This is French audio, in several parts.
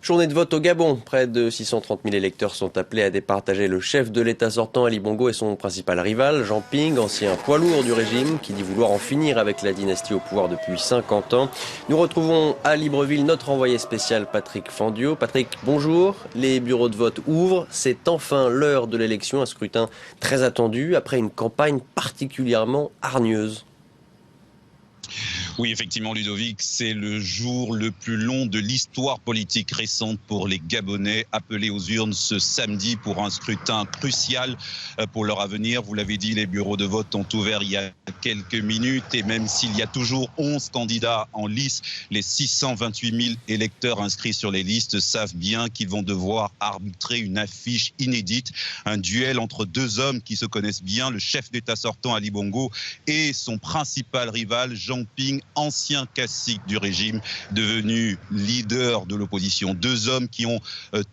Journée de vote au Gabon. Près de 630 000 électeurs sont appelés à départager le chef de l'État sortant, Ali Bongo, et son principal rival, Jean Ping, ancien poids lourd du régime, qui dit vouloir en finir avec la dynastie au pouvoir depuis 50 ans. Nous retrouvons à Libreville notre envoyé spécial Patrick Fandiot. Patrick, bonjour. Les bureaux de vote ouvrent. C'est enfin l'heure de l'élection, un scrutin très attendu après une campagne particulièrement hargneuse. Oui, effectivement, Ludovic, c'est le jour le plus long de l'histoire politique récente pour les Gabonais, appelés aux urnes ce samedi pour un scrutin crucial pour leur avenir. Vous l'avez dit, les bureaux de vote ont ouvert il y a quelques minutes et même s'il y a toujours 11 candidats en lice, les 628 000 électeurs inscrits sur les listes savent bien qu'ils vont devoir arbitrer une affiche inédite, un duel entre deux hommes qui se connaissent bien, le chef d'État sortant Ali Bongo et son principal rival Jean Ping, ancien cacique du régime, devenu leader de l'opposition. Deux hommes qui ont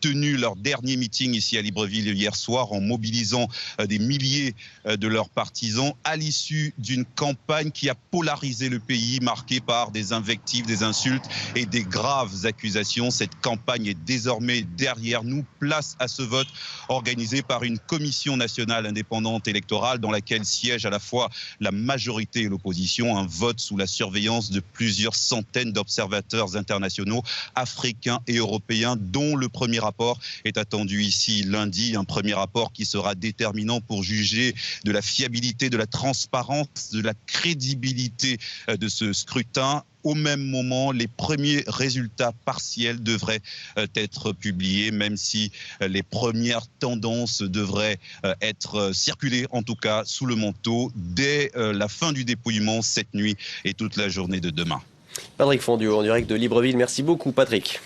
tenu leur dernier meeting ici à Libreville hier soir en mobilisant des milliers de leurs partisans à l'issue d'une campagne qui a polarisé le pays, marquée par des invectives, des insultes et des graves accusations. Cette campagne est désormais derrière nous. Place à ce vote organisé par une commission nationale indépendante électorale dans laquelle siègent à la fois la majorité et l'opposition. Un vote sous la surveillance de plusieurs centaines d'observateurs internationaux, africains et européens, dont le premier rapport est attendu ici lundi. Un premier rapport qui sera déterminant pour juger de la fiabilité, de la transparence, de la crédibilité de ce scrutin. Au même moment, les premiers résultats partiels devraient être publiés, même si les premières tendances devraient être circulées, en tout cas sous le manteau, dès la fin du dépouillement cette nuit et toute la journée de demain. Patrick Fandiot en direct de Libreville. Merci beaucoup, Patrick.